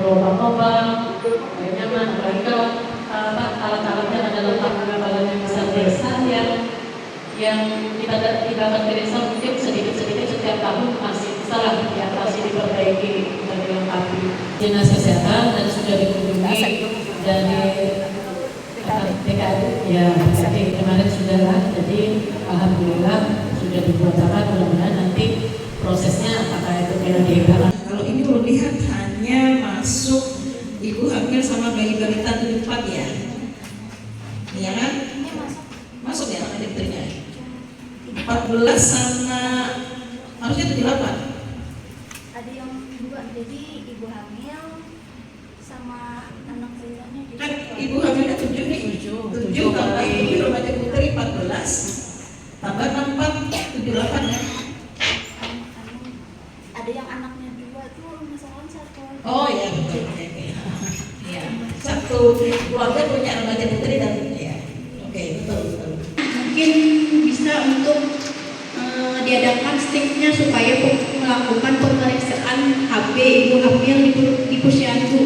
berobat-obat, nyaman, apalagi kalau alat-alatnya ada lengkap, alat-alatnya bisa desa yang kita dapat ke desa mungkin sedikit-sedikit setiap tahun masih bisa lah diatasi, diperbaiki, dan dilengkapi. Dinas Kesehatan dan sudah dikunjungi dari DKI, ya kemarin sudah lah, jadi alhamdulillah sudah dibuat apa, mudah-mudahan nanti prosesnya apakah itu PLDK. Kalau ini melihat hanya masuk ibu hamil sama bayi balita 74 ya, iya kan? Masuk ya anak istrinya 14 sama harusnya 78. Ada yang dua, jadi ibu hamil sama anak balitanya. Kan ibu hamilnya 7 nih, 7 tambah ibu remaja putri 14 tambah 64 78 ya. Ada yang anaknya dua tuh misalkan satu. Oh ya betul. Ya, satu keluarga punya remaja putri dan ya. Oke, betul. Mungkin bisa untuk diadakan sticknya supaya melakukan pemeriksaan HB ibu hamil di posyandu.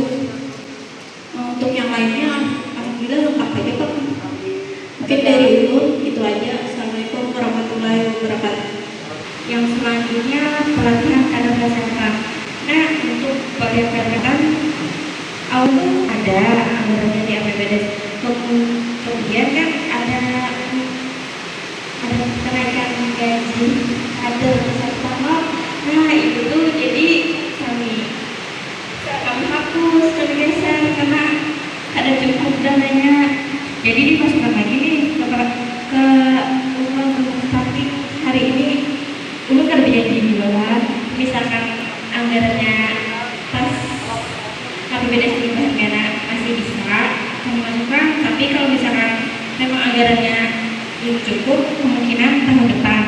Untuk yang lainnya alhamdulillah lengkap aja Pak. Mungkin dari Ulun itu aja. Assalamualaikum warahmatullahi wabarakatuh. Yang selanjutnya pelatihan kadar kesehatan. Nah, untuk pelatihan awal ada anggarannya di APBD. Kemudian kan ada kenaikan gaji kader bersama. Nah itu tuh jadi kami hapus, kami geser karena ada cukup dananya. Jadi dimasukkan lagi nih ke uang starting hari ini. Dulu kan berjanji di bulan, misalkan anggarannya pas APBD sebelum karena masih bisa kami masukkan. Tapi kalau misalkan memang anggarannya belum cukup, kemungkinan tahun depan.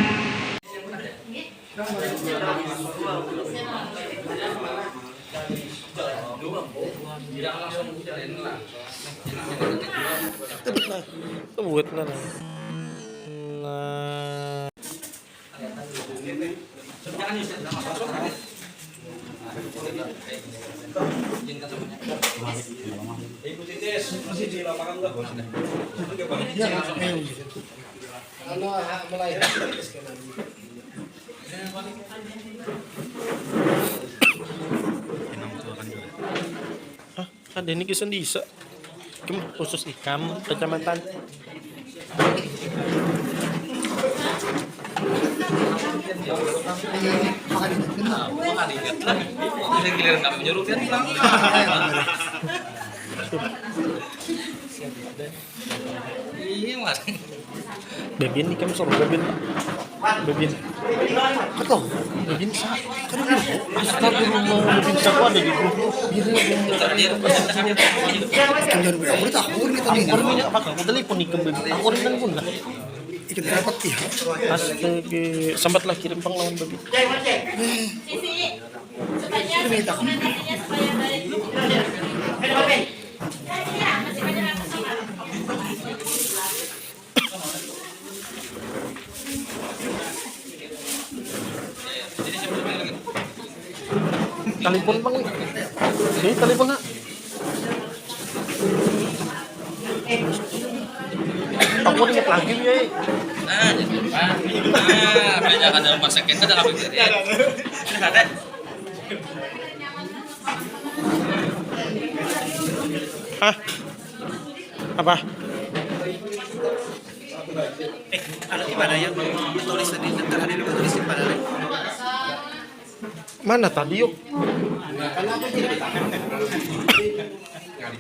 Sebut nah. Ibu Titis masih di lapangan enggak bos? Kalau melahirkan Ada ini kisah disa. Khusus ikam kecamatan. Bebin nih kamu suruh bebin. Betul. Bebin sa. Astagfirullah, bebin sa ko ada di grup. Aku punya apa kamu telepon nih ke bebin. Aku ringan pun lah. Ikut dapat ya. Astaga, sempatlah kirim penglawan bebin. Telepon bang, ini telepon nak. Aku ingat lagi ya. Belanjakan dalam rumah sakit kan dalam pikir ya. Ini ada. Hah? Apa? Ada di mana yang ditulis tadi? Ntar ada yang ditulis di mana? Mana tadi yuk?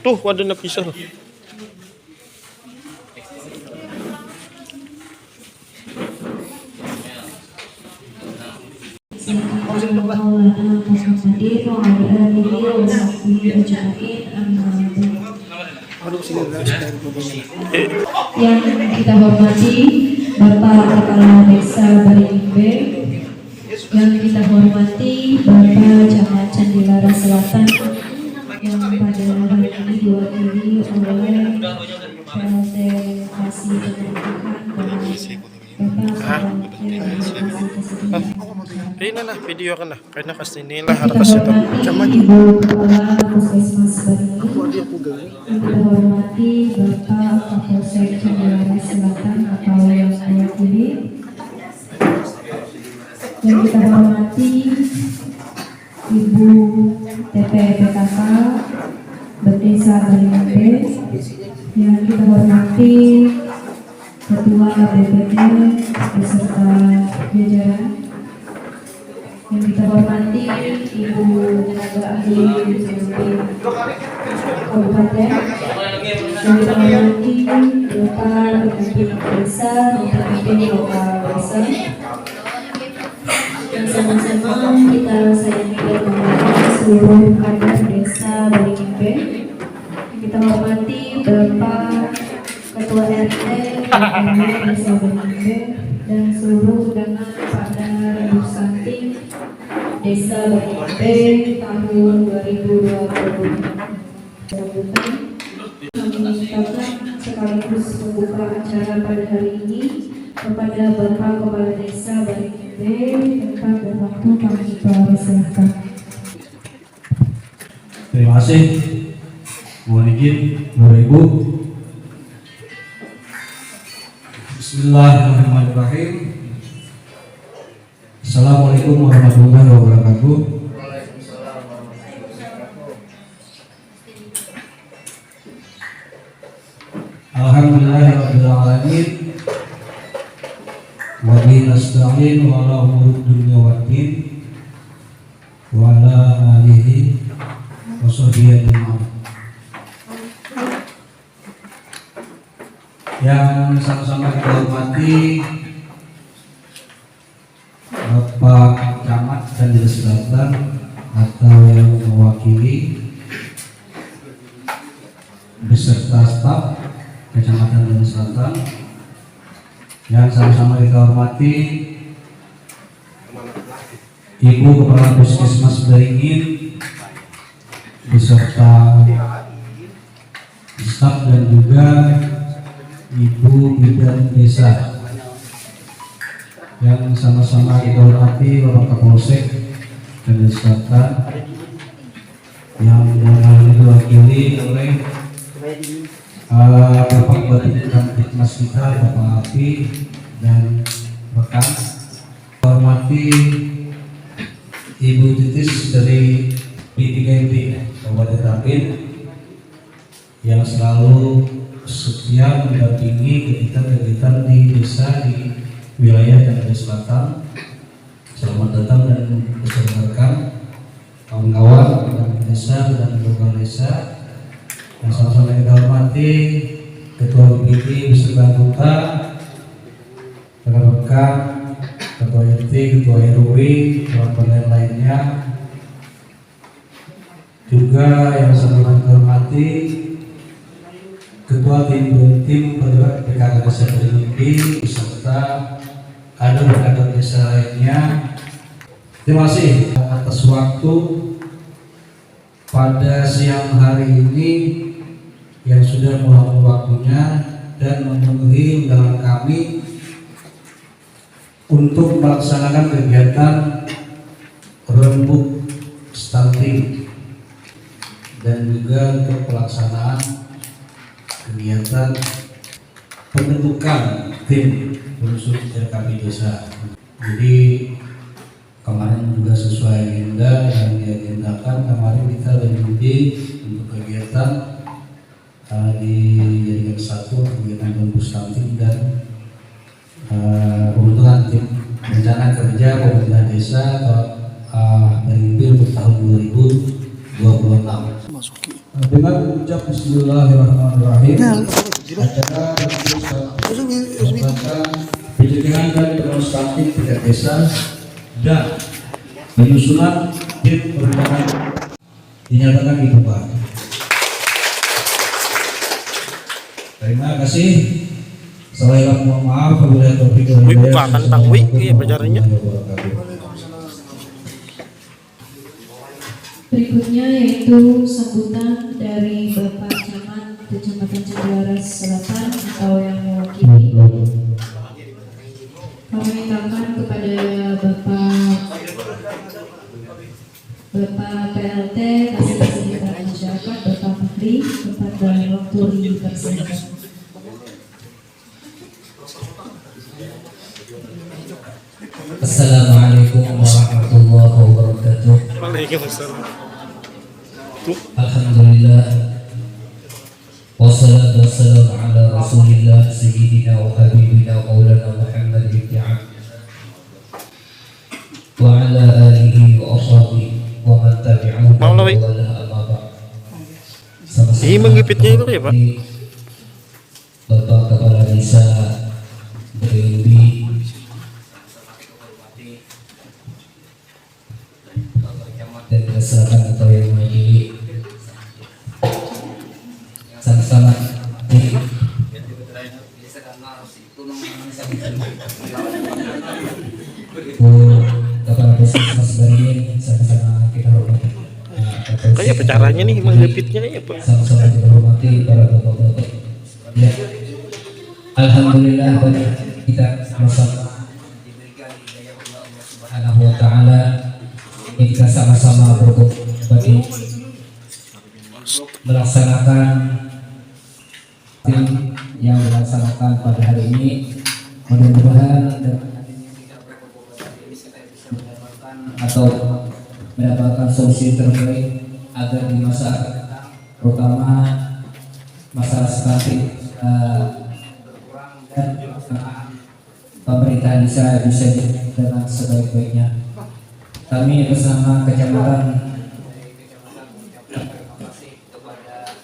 Tuh, wadahnya pisah loh. Yang kita hormati Bapak Kepala Desa Baringbe, yang kita hormati Bapak Camat Candilara Selatan, yang pada hari ini diwakili oleh PLT Kasih Pemerintahan dan Ini nah video kan nah, karena kasih inilah harus itu. Ibu Kepala Puskesmas kita hormati Bapak Kapolsek Cenderawasih Selatan atau yang mewakili, yang kita hormati Ibu TPPKK Berdesa Baringimbe, yang kita hormati Ketua BPT beserta jajaran, yang kita hormati Ibu Tenaga Ahli Kabupaten, yang kita hormati Bapak Pemimpin Desa, Pemimpin Lokal Desa, yang sama-sama kita sayangi dan menghormati seluruh kader Desa Baringimbe. Kita hormati Bapak Ketua RT Desa Baringimbe dan seluruh undangan pada Ibu Santing Desa Baringimbe tahun 2020. Sambutan kami mintakan sekaligus membuka acara pada hari ini kepada Bapak Kepala Desa Baringimbe. Tempat dan waktu kami persilahkan. Terima kasih. Mohon izin, Bapak Ibu. Bismillahirrahmanirrahim. Assalamualaikum warahmatullahi wabarakatuh. Alhamdulillahirabbil alamin. Wa bihi nasta'in wa ala umuri dunya waddin. Wa ala alihi wa sahbihi ajma'in. Yang sama-sama kita hormati Bapak Camat Cendera Selatan atau yang mewakili beserta staf Kecamatan Cendera Selatan, yang sama-sama kita hormati Ibu Kepala Puskesmas Beringin beserta staf dan juga Ibu Bidan Desa, yang sama-sama kita hormati Bapak Kapolsek Cendera Selatan, yang diwakili oleh Bapak Batin Kamtipmas kita, Bapak Api dan rekan. Hormati Ibu Titis dari P3MP Kabupaten Tapin yang selalu setia mendampingi kegiatan-kegiatan di desa di wilayah Cendera Selatan. Selamat datang dan beserta rekan, kawan-kawan desa dan lokal desa yang sama-sama kita hormati Ketua BPT beserta anggota, rekan-rekan, Ketua RT, Ketua RW, kawan-kawan lainnya, juga yang sama-sama kita hormati Ketua tim penggerak PKK Desa Baringimbe beserta kader-kader desa lainnya. Terima kasih atas waktu pada siang hari ini yang sudah meluangkan waktunya dan memenuhi undangan kami untuk melaksanakan kegiatan rembuk stunting dan juga untuk pelaksanaan kegiatan pembentukan tim unsur RKP desa. Jadi kemarin juga sesuai agenda yang diagendakan, kemarin kita lanjuti untuk kegiatan dijadikan satu kegiatan rembuk stunting dan pembentukan tim rencana kerja pemerintah desa Baringimbe untuk tahun 2026. Dengan ucap Bismillahirrahmanirrahim, acara pencegahan dan penanganan tingkat desa dan penyusunan tim perencanaan dinyatakan dibuka. Terima kasih. Saya mohon maaf apabila topik bukan tentang wiki bicaranya. Berikutnya yaitu sambutan dari Bapak Camat Kecamatan Cenderawasih Selatan atau yang mewakili. Kami mintakan kepada Bapak PLT Kasih Kesejahteraan Masyarakat Bapak Menteri walaupun tersenyum. Assalamualaikum warahmatullahi wabarakatuh. Waalaikumsalam. Alhamdulillah. Wassalatu wassalamu ala Rasulillah sayyidina wa habibina maulana Muhammad ibn Abdillah wa ala alihi wa ashabihi wa man tabi'ahum bi ihsan amma ba'd. Ini menggipitnya itu ya, Pak? Bapak Kepala Desa Berimbi, dan masyarakat atau yang menjadi sama-sama Kepala Desa Mas Barin, sama-sama kita hormati. Kayak apa caranya nih menggipitnya ya, Pak? Sama-sama kita hormati para bapak-bapak. Ya. Alhamdulillah kita sama-sama diberikan hidayah Allah Subhanahu wa taala. Kita sama-sama berbagi melaksanakan yang dilaksanakan pada hari ini. Mudah-mudahan atau mendapatkan solusi terbaik agar di masa akan datang, terutama masalah stunting berkurang dan pemerintah bisa dengan sebaik-baiknya. Kami bersama kecamatan kepada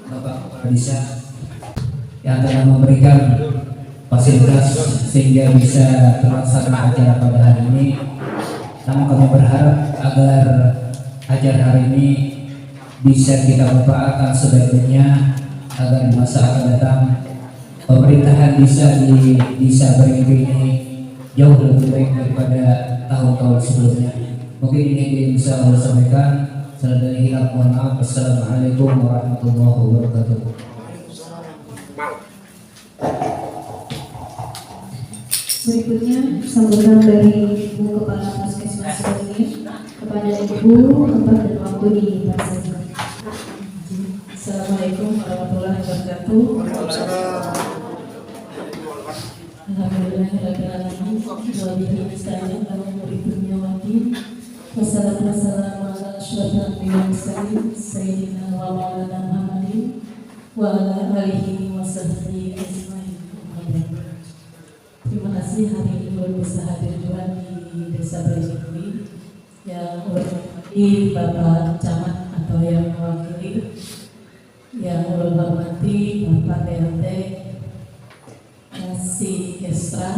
Bapak Kepala Desa yang telah memberikan fasilitas sehingga bisa terlaksana acara pada hari ini. Namun kami berharap agar acara hari ini bisa kita manfaatkan sebaik-baiknya agar di masa akan datang pemerintahan bisa Berimbi ini jauh lebih baik daripada tahun-tahun sebelumnya. Mungkin ini yang bisa saya sampaikan. Selama hilang mohon maaf. Assalamualaikum warahmatullahi wabarakatuh. Berikutnya sambutan dari Ibu Kepala Puskesmas Beringin kepada Ibu tempat dan waktu di Pasar. Assalamualaikum warahmatullahi wabarakatuh. Alhamdulillahirrahmanirrahim. Wa bihi nasta'in ala umuri dunya wa din. Wassalatu wassalamu ala asyrafil anbiya'i wal mursalin sayyidina wa maulana Muhammadin wa ala alihi wa sahbihi ajmain. Terima kasih hari ini baru bisa hadir juga di Desa Beringin yang mewakili Bapak Camat atau yang mewakili, yang hormati Bapak PLT Kasih Kestra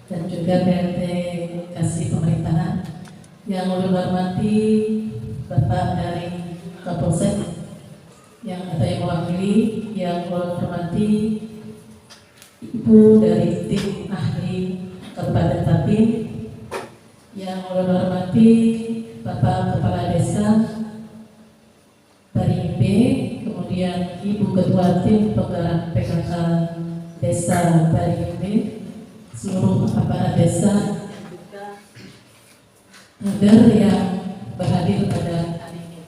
dan juga PLT Kasih Pemerintahan, yang hormati Bapak dari Kapolsek yang mewakili, yang hormati Ibu dari tim ahli Kabupaten Tapin, yang hormati Bapak Kepala Desa Berimbi, kemudian Ibu Ketua Tim Penggerak PKK Desa Berimbi, seluruh aparat desa, kader yang berhadir pada hari ini.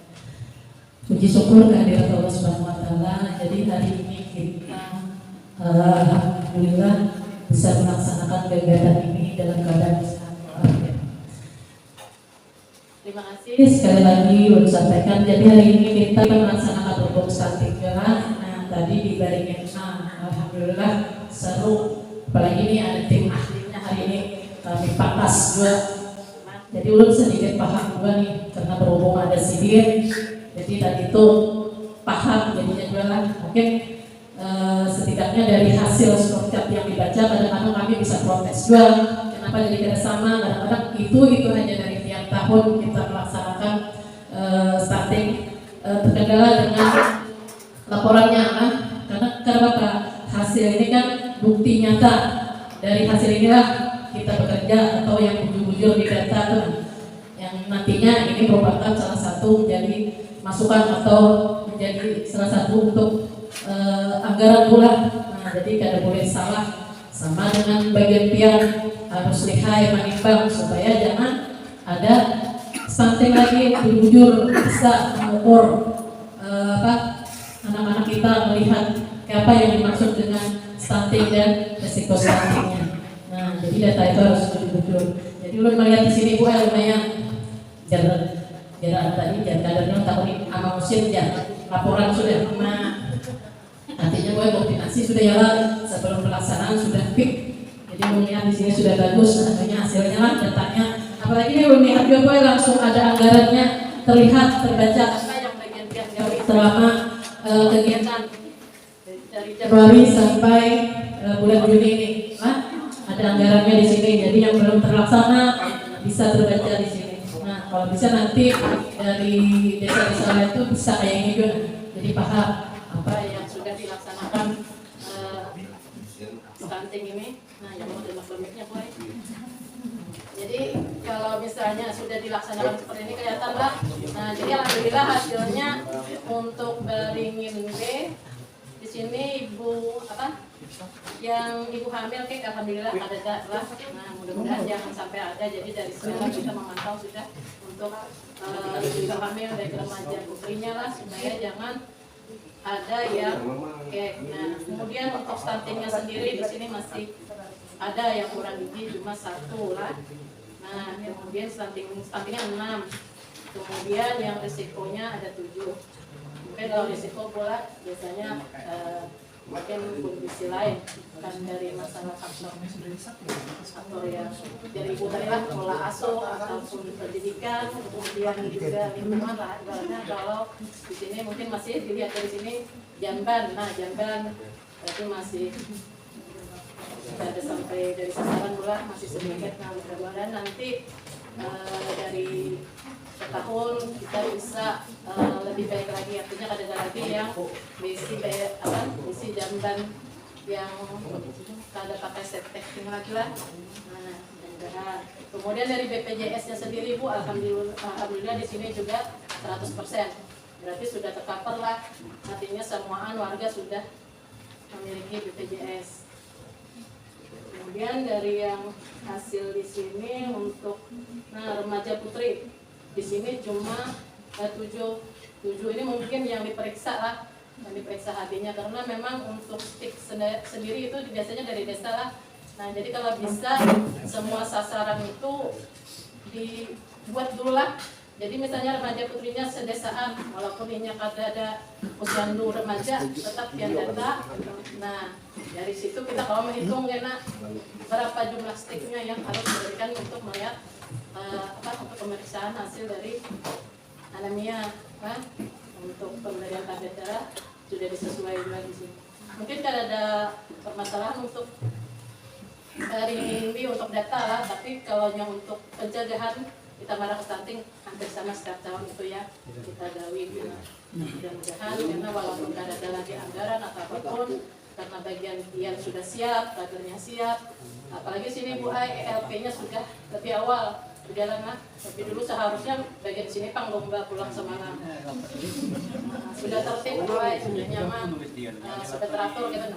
Puji syukur kehadirat Allah Subhanahu wa taala. Jadi hari ini kita alhamdulillah bisa melaksanakan kegiatan ini dalam keadaan sehat. Terima kasih sekali lagi untuk sampaikan. Jadi hari ini kita melaksanakan rukun stunting. Nah tadi di Beringin, alhamdulillah seru. Apalagi ini ada tim ahlinya hari ini, kami pakas juga. Jadi ulun sedikit paham juga nih karena berhubung ada sidir. Jadi tadi itu paham jadinya juga lah. Mungkin setidaknya dari hasil skotcap yang dibaca kadang-kadang kami bisa protes juga. Kenapa jadi tidak sama? Kadang-kadang itu hanya dari tiap tahun kita melaksanakan stunting terkendala dengan laporannya kan? Karena hasil ini kan bukti nyata. Dari hasil inilah kita bekerja atau yang bujur-bujur di data kan? Yang nantinya ini merupakan salah satu menjadi masukan atau menjadi salah satu untuk anggaran bulan. Nah, jadi kada boleh salah sama dengan bagian pian, harus lihai menimbang supaya jangan ada stunting lagi bujur bisa mengukur anak-anak kita melihat apa yang dimaksud dengan stunting dan resiko stuntingnya. Nah, jadi data itu harus betul-betul. Jadi lu melihat di sini Bu lumayan jarak tadi kadernya tahun ini sama mesin ya laporan sudah. Nah, artinya gue koordinasi sudah jalan sebelum pelaksanaan sudah fix. Jadi melihat di sini sudah bagus, namanya hasilnya lah datanya. Apalagi ini belum lihat juga gue langsung ada anggarannya terlihat terbaca apa yang bagian gawe selama kegiatan dari Januari sampai bulan Juni ini. Nah, ada anggarannya di sini. Jadi yang belum terlaksana bisa terbaca di sini. Nah, kalau bisa nanti dari desa-desa lain itu bisa kayak ini juga. Jadi paham apa yang sudah dilaksanakan stunting ini. Nah, yang mau demik-demiknya boleh. Jadi kalau misalnya sudah dilaksanakan seperti ini kelihatan lah. Nah, jadi alhamdulillah hasilnya untuk Beringin B di sini ibu apa? Yang ibu hamil kayak alhamdulillah ada lah. Nah, mudah-mudahan jangan sampai ada. Jadi dari sekarang kita memantau sudah untuk ibu hamil dari remaja putrinya lah supaya jangan ada yang kayak. Nah, kemudian untuk stuntingnya sendiri di sini masih ada yang kurang gigi cuma 1 lah. Nah, kemudian stuntingnya 6. Kemudian yang risikonya ada 7. Mungkin kalau risiko pula biasanya mungkin kondisi lain, bukan dari masalah faktor yang dari ibu tadi lah, pola asuh ataupun pendidikan, kemudian juga lingkungan lah. Ibaratnya kalau di sini mungkin masih dilihat dari sini jamban. Nah, jamban berarti masih ada sampai dari sasaran bola masih sedikit. Nah, mudah-mudahan nanti dari setahun kita bisa lebih baik lagi, artinya ada lagi yang bisi jamban yang ada pakai setting lagi lah. Nah, mudah-mudahan. Kemudian dari BPJS-nya sendiri Bu, alhamdulillah di sini juga 100%. Berarti sudah tercover lah, artinya semuaan warga sudah memiliki BPJS. Kemudian dari yang hasil di sini untuk remaja putri di sini cuma 7 ini mungkin yang diperiksa lah, yang diperiksa hatinya karena memang untuk stick sendiri itu biasanya dari desa lah. Nah, jadi kalau bisa semua sasaran itu dibuat dulu lah. Jadi misalnya remaja putrinya sedesaan, walaupun ini ada posyandu remaja, tetap yang data. Nah, dari situ kita kalau menghitung karena berapa jumlah sticknya yang harus diberikan untuk melihat untuk pemeriksaan hasil dari anemia, untuk pemberian tablet darah sudah disesuaikan juga di sini. Mungkin kalau ada permasalahan untuk dari ini untuk data lah, tapi kalau yang untuk pencegahan kita marah ke stunting hampir sama setiap tahun itu ya kita gawi. Mudah-mudahan karena walaupun tidak ada lagi anggaran atau apapun, karena bagian yang sudah siap, kadernya siap, apalagi sini Bu Ai ELP-nya sudah lebih awal berjalan lah. Tapi dulu seharusnya bagian sini lomba pulang semangat. Sudah tertib Bu Ai, sudah nyaman, sudah teratur kita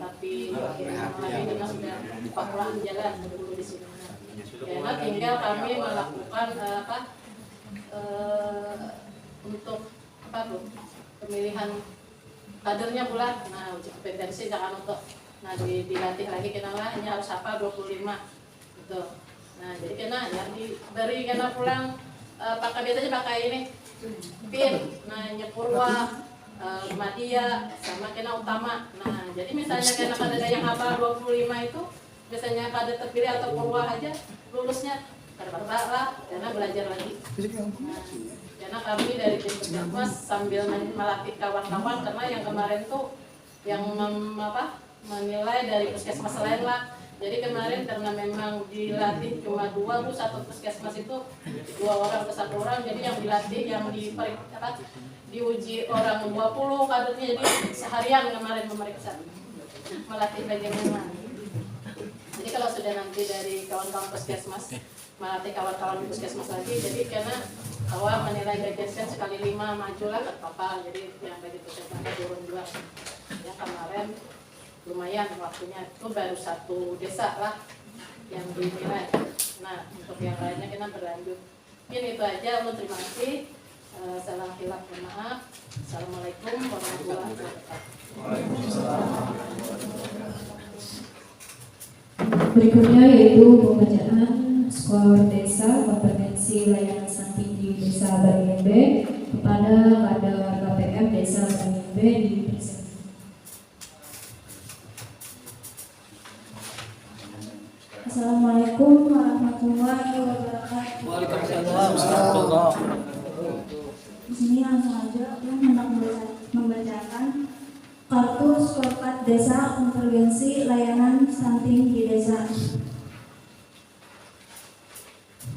tapi ini sudah pulang jalan dulu di sini. Karena tinggal kami melakukan untuk pemilihan kadernya pula. Nah, uji kompetensi jangan untuk dilatih lagi kenapa hanya harus hafal 25 gitu. Nah, jadi kena yang diberi kena pulang pakai biasanya pakai ini pin, nah Nyepurwa, Madia sama kena utama. Nah, jadi misalnya kena ada yang hafal 25 itu biasanya pada terpilih atau purwa aja lulusnya terbang-terbang karena belajar lagi. Nah, karena kami dari tim Puskesmas sambil melatih kawan-kawan karena yang kemarin tuh yang menilai dari puskesmas lain lah. Jadi kemarin karena memang dilatih cuma 2 Bu, satu puskesmas itu 2 orang ke 1 orang. Jadi yang dilatih yang diuji orang 20 kadernya, jadi seharian kemarin memeriksa melatih bagaimana. Jadi kalau sudah nanti dari kawan-kawan puskesmas melatih kawan-kawan puskesmas lagi, jadi karena awal menilai bagian sekali 5 majulah ke kapal, jadi yang bagi puskesmasnya turun 2. Ya kemarin lumayan waktunya, itu baru 1 desa lah yang dinilai. Nah, untuk yang lainnya kita berlanjut. Mungkin itu aja, terima kasih. Salah hilaf, mohon maaf. Assalamualaikum warahmatullahi wabarakatuh. Berikutnya yaitu pembacaan skor desa kompetensi layanan samping di Desa Baringin kepada Kader KPM Desa Baringin di presentasi. Assalamualaikum warahmatullahi wabarakatuh. Waalaikumsalam. Di sini langsung aja yang hendak membacakan kartu skorcard desa konvergensi layanan stunting di desa.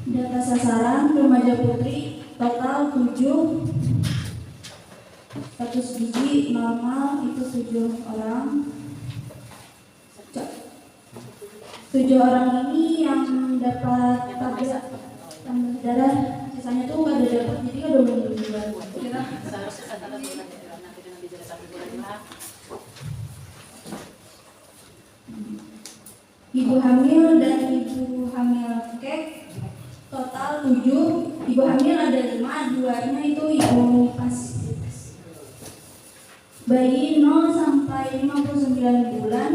Data sasaran remaja putri total 7, status gizi normal itu 7 orang. 7 orang ini yang dapat tablet tambah darah, sisanya tuh nggak ada dapat, jadi nggak ada belum Kira seharusnya saya tanda bulan ya, nanti dengan bicara 1 bulan lah. Ibu hamil dan ibu hamil kek total 7. Ibu hamil ada 5, 2-nya itu ibu pas. Bayi 0 sampai 59 bulan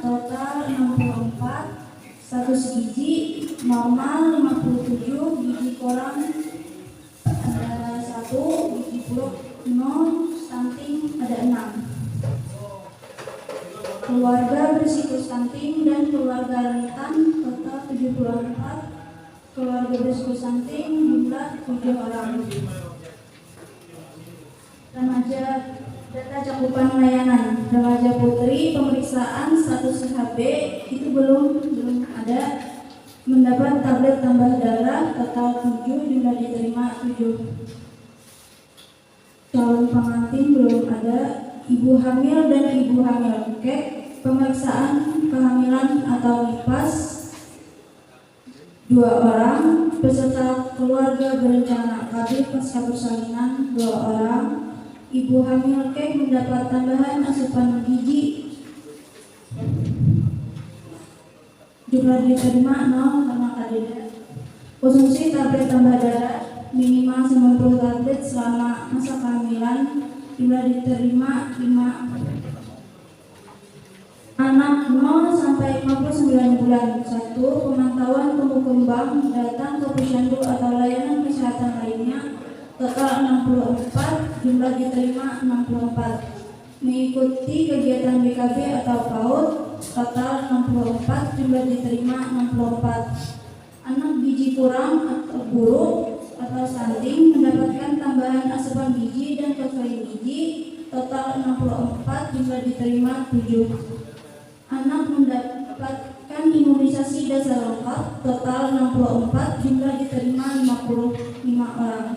total 64. Status gizi normal 57, gizi kurang ada 1, gizi buruk 0, stunting ada 6. Keluarga berisiko stunting dan keluarga rentan total 74. Keluarga berisiko stunting jumlah 7 orang. Remaja, data cakupan layanan remaja putri pemeriksaan status HB itu belum ada. Mendapat tablet tambah darah total 7, jumlah diterima 7. Calon pengantin belum ada. Ibu hamil dan ibu hamil kek pemeriksaan kehamilan atau nifas 2 orang. Peserta keluarga berencana KB pasca persalinan 2 orang. Ibu hamil kek mendapat tambahan asupan gizi, jumlah diterima 0 karena KDD. Konsumsi tablet tambah darah minimal 90 tablet selama masa kehamilan, jumlah diterima 5. Anak 0 sampai 59 bulan 1. Pemantauan tumbuh kembang datang ke posyandu atau layanan kesehatan lainnya total 64, jumlah diterima 64. Mengikuti kegiatan BKB atau PAUD total 64, jumlah diterima 64. Anak gizi kurang atau buruk atau stunting mendapatkan tambahan asupan gizi dan fosforin gizi total 64, jumlah diterima 7. Anak mendapatkan imunisasi dasar lengkap total 64, jumlah diterima 55 orang.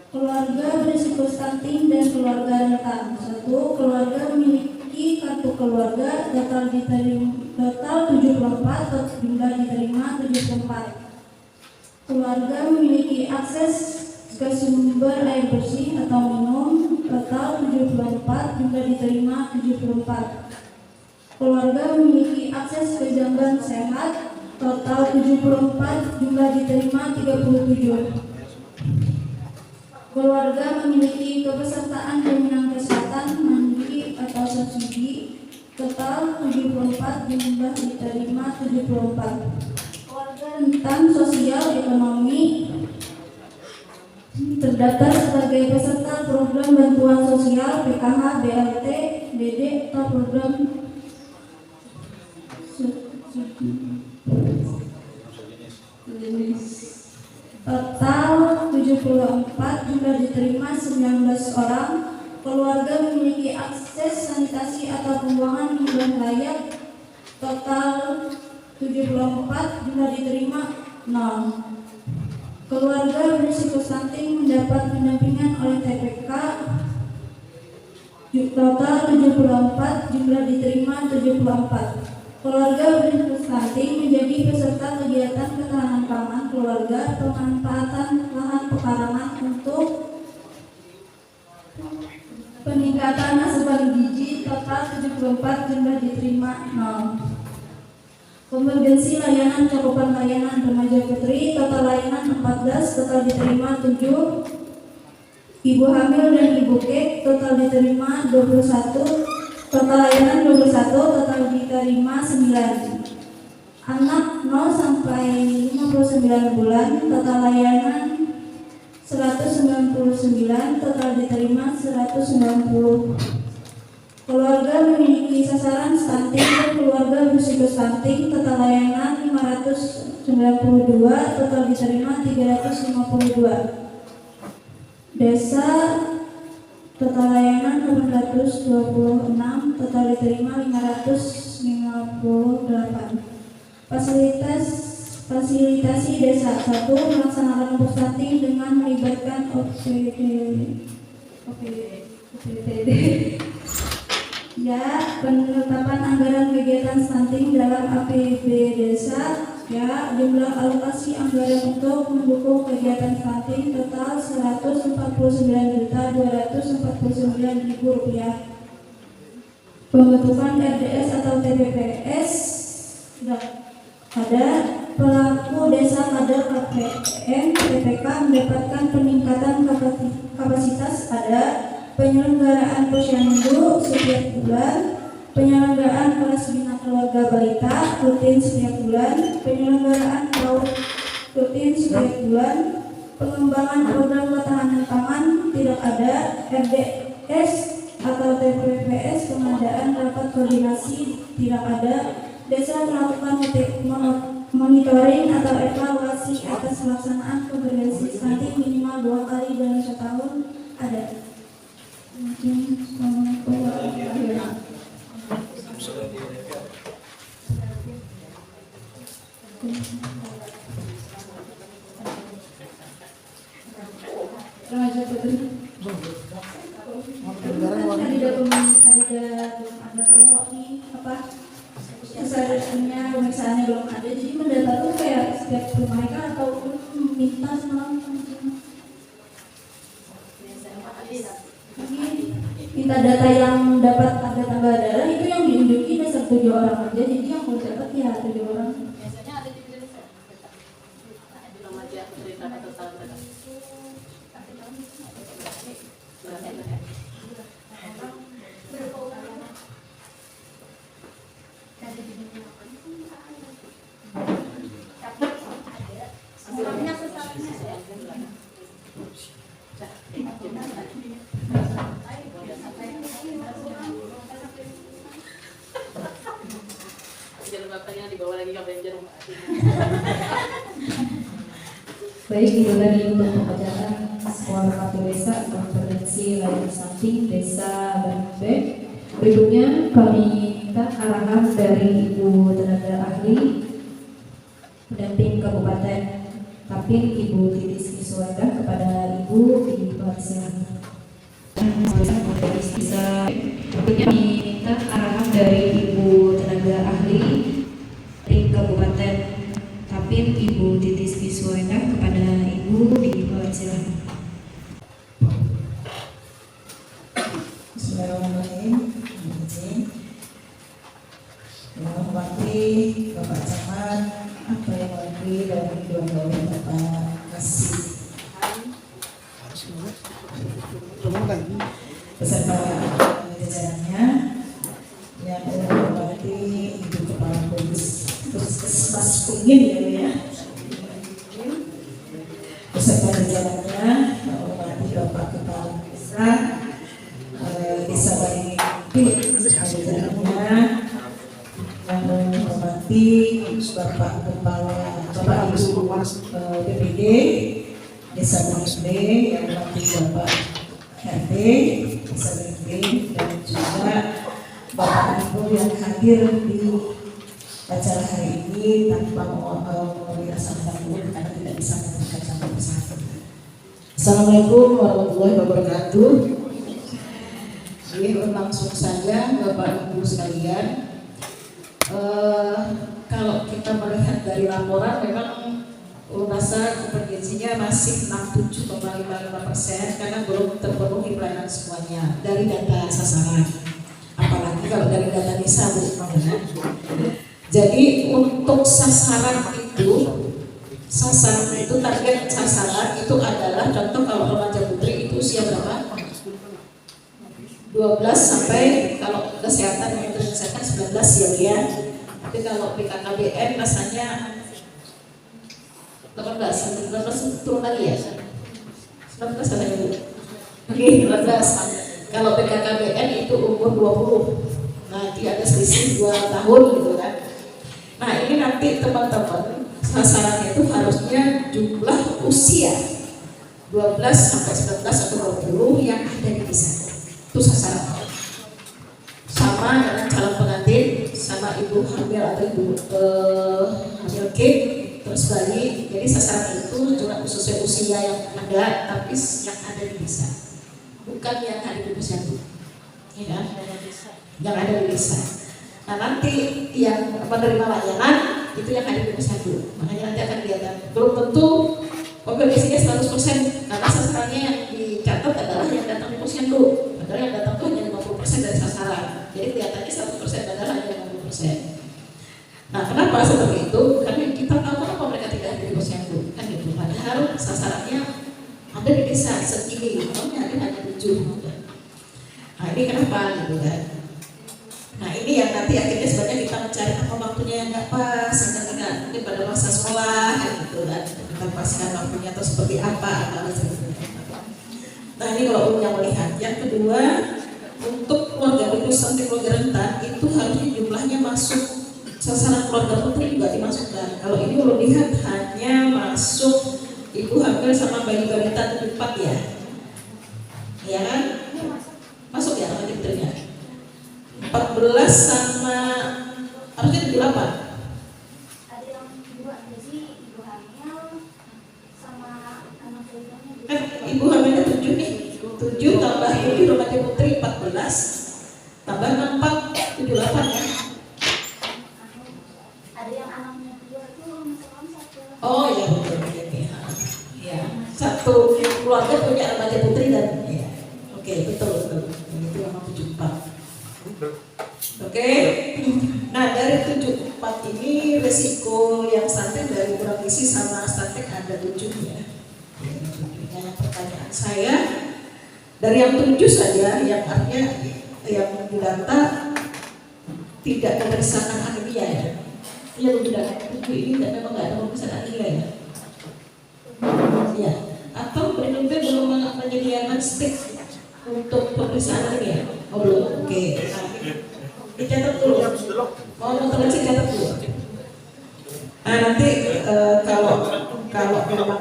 Keluarga berisiko stunting dan keluarga rentan 1. Keluarga memiliki kartu keluarga total 74, jumlah diterima 74. Keluarga memiliki akses ke sumber air bersih atau minum total 74, jumlah diterima 74. Keluarga memiliki akses ke jamban sehat total 74, jumlah diterima 37. Keluarga memiliki kepesertaan jaminan kesehatan mandiri atau subsidi total 74, jumlah diterima 74. Keluarga rentan sosial ekonomi terdaftar sebagai peserta program bantuan sosial PKH, BLT, DD atau program total 74, jumlah diterima 19 orang. Keluarga memiliki akses sanitasi atau pembuangan limbah layak total 74, jumlah diterima 0. Keluarga berisiko stunting mendapat pendampingan oleh TPK total 74, jumlah diterima 74. Keluarga berisiko stunting menjadi peserta kegiatan ketahanan pangan keluarga pemanfaatan lahan pekarangan untuk peningkatan asupan gizi total 74, jumlah diterima 0. Konvergensi layanan cakupan layanan remaja putri total layanan 14, total diterima 7. Ibu hamil dan ibu kek total diterima 21, total layanan 21, total diterima 9. Anak 0 sampai 59 bulan total layanan 199, total diterima 190. Keluarga memiliki sasaran stunting dan keluarga berisiko stunting, total layanan 592, total diterima 352. Desa total layanan 826, total diterima 558. Fasilitasi desa 1. Melaksanakan kelompok stunting dengan melibatkan OPD. Ya, penetapan anggaran kegiatan stunting dalam APB desa. Ya, jumlah alokasi anggaran untuk mendukung kegiatan stunting total Rp149.249.000. Pembentukan RDS atau TPPS sudah ada. Pelaku desa kader KPM PPK mendapatkan peningkatan kapasitas ada. Penyelenggaraan posyandu setiap bulan, penyelenggaraan kelas bina keluarga balita rutin setiap bulan, penyelenggaraan PAUD rutin setiap bulan, pengembangan program ketahanan pangan tidak ada. RDS atau TPPS pengadaan rapat koordinasi tidak ada. Desa melakukan monitoring atau evaluasi atas pelaksanaan komprehensi stunting minimal 2 kali dalam setahun ada. Pemeriksaannya belum ada, jadi mendata tuh kayak setiap mereka atau minta semalam minta data yang dapat ada tanggal darah itu yang diunduki dasar 7 orang aja, jadi yang mau dapat ya 7 orang. Biasanya ada di desa. Belum aja cerita total berapa. Baik, itu tadi untuk pembacaan Sekolah Ratu Desa Konferensi Layanan Stunting Desa Bandung. Berikutnya kami minta arahan dari Ibu Tenaga Ahli Pendamping Kabupaten Tapin, Ibu Titis Kiswanda, kepada Ibu dipersilakan. Bisa berikutnya kami minta arahan dari Ibu Tenaga Ahli Kabupaten Tapin, Ibu Titis Kiswanda, kepada Ibu dipersilakan. Bismillahirrahmanirrahim. Yang hormati Bapak Camat, apa yang mewakili dari Dewan Gawai Bapak Kasih beserta jajarannya, yang hormati Ibu Kepala Puskesmas Pungin ya, beserta jajarannya, yang hormati Bapak Kepala Desa Desa Baringin, jajarannya, yang menghormati Bapak Kepala Bapak Ibu BPD Desa Baringin, yang menghormati Bapak RT Desa Baringin, dan juga Bapak Ibu yang hadir di acara hari ini tanpa mewakili rasa takut karena tidak bisa memberikan satu persatu. Assalamualaikum warahmatullahi wabarakatuh. Langsung saja Bapak Ibu sekalian, kalau kita melihat dari laporan memang lunasan kompetensinya masih 67,55% karena belum terpenuhi pelayanan semuanya dari data sasaran, apalagi kalau dari data desa Bu. Jadi untuk sasaran itu target sasaran itu adalah contoh kalau remaja putri itu usia berapa? 12 sampai kalau kesehatan Kementerian Kesehatan 19 ya Bu ya. Tapi kalau BKKBN rasanya 18 turun lagi ya. 19 katanya Bu. Oke, 19. Kalau BKKBN itu umur 20. Nah, dia ada selisih 2 tahun gitu kan. Nah, ini nanti teman-teman sasarannya itu harusnya jumlah usia 12 sampai 19 atau 20 yang ada di desa. Itu sasaran. Sama dengan calon pengantin, sama ibu hamil atau ibu hamil kid, terus bayi. Jadi sasaran itu cuma sesuai usia yang ada, tapi yang ada di desa, bukan yang ada di posyandu, ya, yang ada di desa. Nah nanti yang menerima layanan itu yang ada di posyandu. Makanya nanti akan kelihatan. Belum tentu populasinya 100%, karena sasarannya yang dicatat adalah yang datang di posyandu. Padahal yang datang itu hanya 50% dari sasaran. Jadi kelihatannya 100% padahal hanya 50%. Nah, kenapa seperti itu? Karena kita tahu kenapa mereka tidak ada di posyandu, kan gitu. Padahal sasarannya ada di desa segini, hanya 7. Nah, ini kenapa gitu kan? Nah, ini yang nanti akhirnya sebenarnya kita mencari waktunya yang nggak pas, yang mungkin pada masa sekolah, kan gitu kan. Kita paskan waktunya atau seperti apa atau seperti apa. Nah, ini kalau punya melihat. Yang kedua, untuk keluarga khusus keluarga rentan itu harusnya jumlahnya masuk sasaran keluarga putri juga dimasukkan. Kalau ini belum lihat hanya masuk ibu hamil sama bayi balita 4 ya, ya kan? Masuk ya sama putrinya. 14 sama harusnya 78. Ada yang 2, jadi ibu hamil sama anak balitanya. Kan ibu hamilnya 7 nih. 7 tambah ini remaja putri 14 tambah 4 78 ya. Ada yang anaknya 2 itu satu. Oh iya betul ya. Ya, satu keluarga punya remaja putri dan ya. Oke, betul. Itu memang 74. Oke. Nah, dari 74 ini resiko yang stunting dari kurang gizi sama stunting ada 7 ya. Yang pertanyaan saya dari yang 7 saja yang artinya yang didata tidak memeriksakan anemia ya. Iya tidak. 7 ini memang nggak ada pemeriksaan anemia ya. Ya. Atau BNPB belum menyediakan stick untuk pemeriksaan anemia. Oh belum. Oke. Dicatat dulu. Mau nonton catat dulu. Nah nanti kalau memang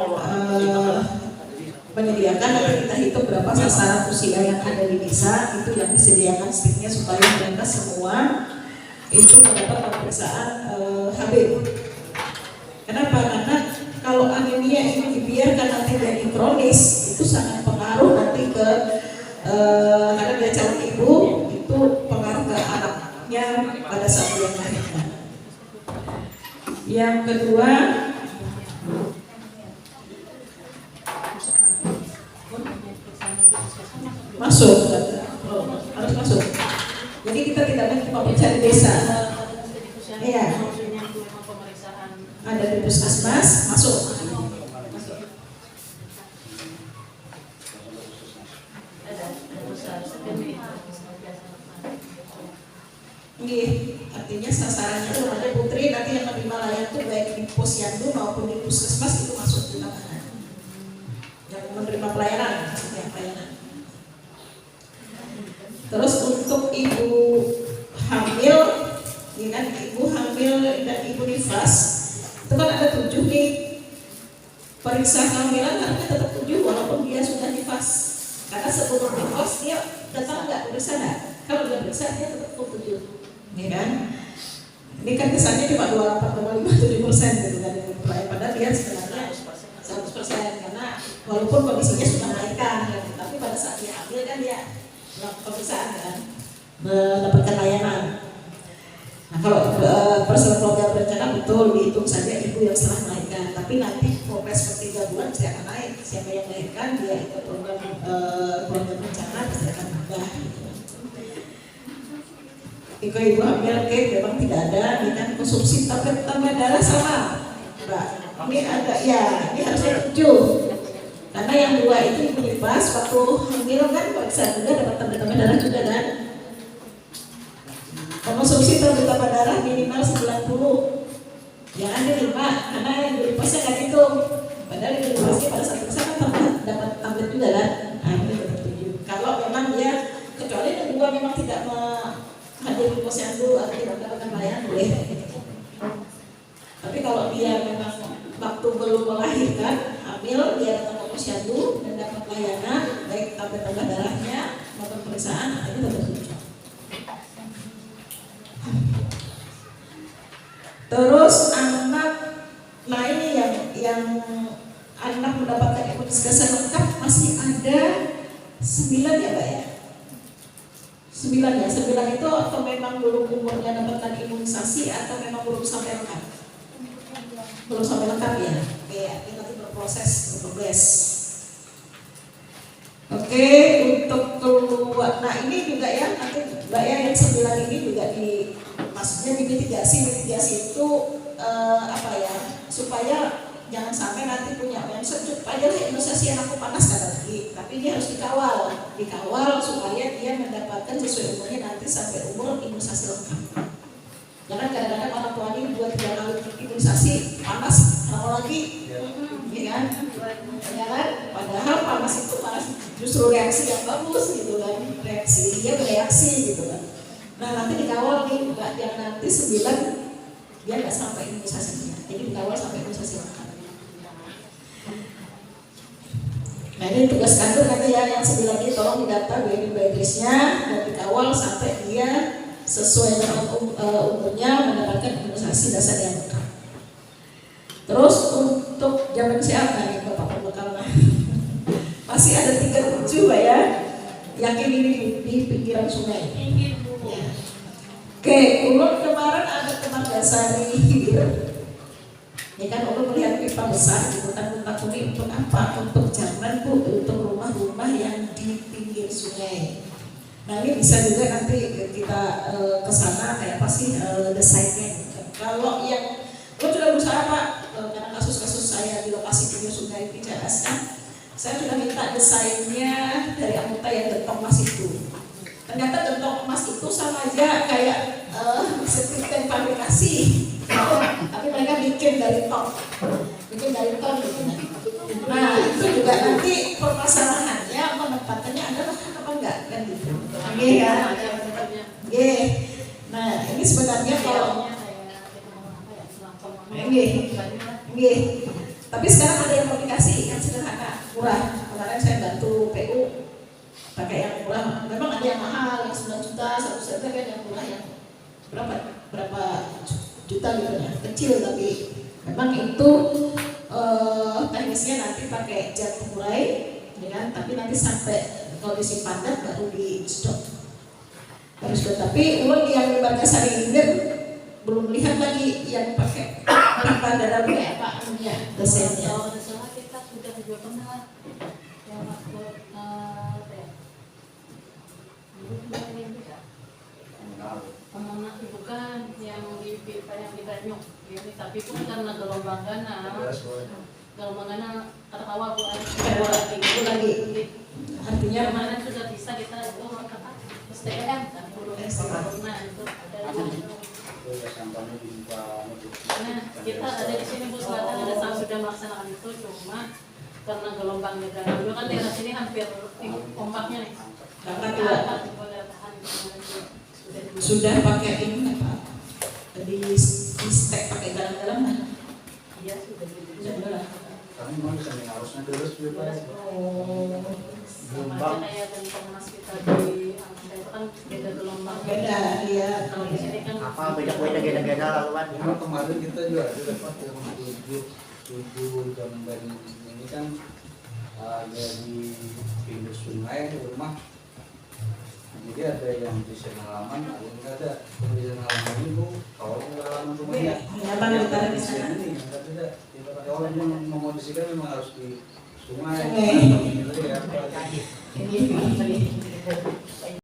menyediakan nanti kita hitung berapa sasaran usia yang ada di desa itu yang disediakan sticknya supaya mereka semua itu mendapat pemeriksaan HB. Kenapa? Karena kalau anemia ini dibiarkan nanti jadi kronis itu sangat pengaruh nanti ke karena dia calon ibu itu pengaruh ke anaknya pada saat dia melahirkan. Yang kedua, masuk, harus masuk. Jadi kita tidak mencari desa. Iya. Ada di puskesmas, masuk. Artinya sasarannya itu remaja putri nanti yang menerima layanan itu baik di posyandu maupun di puskesmas itu masuk di mana? Yang menerima pelayanan, maksudnya pelayanan. Terus untuk ibu hamil, ya kan, ibu hamil dan ibu nifas itu kan ada 7 nih. Periksa kehamilan harusnya tetap 7 walaupun dia sudah nifas. Karena sebelum nifas dia datang nggak periksa nggak? Kalau dia periksa dia tetap 7. Ya kan? Ini kan kesannya cuma 28,57% gitu kan, padahal dia sebenarnya 100% karena walaupun kondisinya sudah melahirkan kan, tapi pada saat dia hamil kan dia melakukan pemeriksaan kan, mendapatkan layanan. Nah kalau personal keluarga berencana betul dihitung saja ibu yang setelah melahirkan, tapi nanti progres per 3 bulan pasti akan naik. Siapa yang melahirkan dia ikut program keluarga berencana pasti akan nambah. Gitu. Jika ibu hamil memang tidak ada dengan konsumsi tablet tambah darah sama, Mbak. Ini ada ya, ini harusnya 7 Karena yang 2 itu ibu pas waktu hamil kan periksa juga dapat tambah darah juga kan. Konsumsi tambah darah minimal 90. Jangan di 5 karena yang ibu pasnya nggak gitu. Padahal ibu pasnya pada saat periksa kan dapat tablet juga kan. Nah ini dapat 7. Kalau memang dia kecuali yang 2 memang tidak menghadiri posyandu atau tidak mendapatkan layanan boleh. Tapi kalau dia memang waktu belum melahirkan hamil dia datang ke posyandu dan dapat layanan baik tablet tambah darahnya maupun pemeriksaan itu dapat 7. Terus anak, nah ini yang anak mendapatkan imunisasi lengkap masih ada 9 ya Mbak ya? 9 ya, 9 itu atau memang belum umurnya dapatkan imunisasi atau memang belum sampai lengkap? Belum sampai lengkap ya? Oke, ini nanti berprogres. Oke, untuk keluar, nah ini juga ya nanti Mbak ya yang 9 ini juga maksudnya dimitigasi itu apa ya, supaya jangan sampai nanti punya yang sejuk aja lah imunisasi anakku panas kata lagi, tapi dia harus dikawal supaya dia mendapatkan sesuai umurnya nanti sampai umur imunisasi lengkap. Jangan kadang-kadang orang tua ini 2-3 kali imunisasi panas mau lagi, ya kan? Ya kan? Padahal panas itu justru reaksi yang bagus gitu kan, dia bereaksi gitu kan. Nah nanti dikawal nih, yang nanti 9 dia nggak sampai imunisasinya, jadi dikawal sampai imunisasi lengkap. Nah ini tugas kantor nanti ya yang 9 ini tolong didata biodata-nya dan dikawal sampai dia sesuai dengan umurnya mendapatkan imunisasi dasar yang lengkap. Terus untuk jaminan kesehatan nih Bapak Pembekal masih ada 37 Pak ya, yakin ini di pinggiran sungai. Ya. Oke, ulun kemarin ada teman dasari hilir. Ya kan ulun melihat pipa besar di hutan ini untuk apa? Untuk jaman Bu, untuk rumah-rumah yang di pinggir sungai. Nah ini bisa juga nanti kita ke sana kayak apa sih desainnya. Kalau yang ulun sudah berusaha Pak, karena kasus-kasus saya di lokasi pinggir sungai di Ciadas kan, saya sudah minta desainnya dari anggota yang gentong emas itu. Ternyata gentong emas itu sama aja kayak sistem fabrikasi, tapi mereka bikin dari ton gitu. Nah itu juga nanti permasalahannya menempatkannya adalah apa enggak kan gitu. Oke kan? Oke. Nah ini sebenarnya kalau Oke. Tapi sekarang ada yang aplikasi yang sederhana, murah. Kemarin saya bantu PU pakai yang murah. Memang ada yang mahal, yang 9 juta, 1 juta kan yang murah yang berapa juta gitu ya, kecil tapi memang itu teknisnya nanti pakai jet pengurai, ya kan? Tapi nanti sampai kondisi padat baru di stop. Tapi ulun yang di Margasari ini belum lihat lagi yang pakai pipa darah kayak apa namanya desainnya. Soalnya kita sudah juga pernah yang waktu bukan yang di pipa yang di Banyuk ini, tapi pun karena gelombang tertawa Bu lagi. Artinya mana sudah bisa kita itu SDM kan nah itu ada. Nah, kita ada di sini Bu Selatan ada yang sudah melaksanakan itu, cuma karena gelombangnya dan dulu kan daerah sini hampir ombaknya nih. Sudah pakai ini apa? Di stek pakai dalam-dalam kan? Iya sudah. Kami mau harusnya terus juga. Sama aja kayak gentong emas kita di itu kan beda gelombang. Beda dia. Kalau di sini kan Apa beda-beda laluan. Karena kemarin kita juga dapat yang 7 jamban ini kan ada di pinggir sungai di rumah. Jadi ada yang desain halaman, ada yang nggak ada. Desain halaman ini Bu, kalau halaman rumahnya. Apa yang taruh di sana? Ini yang tidak. Kalau memang memodifikasikan memang harus di sungai. Sungai. Ini ya. Ini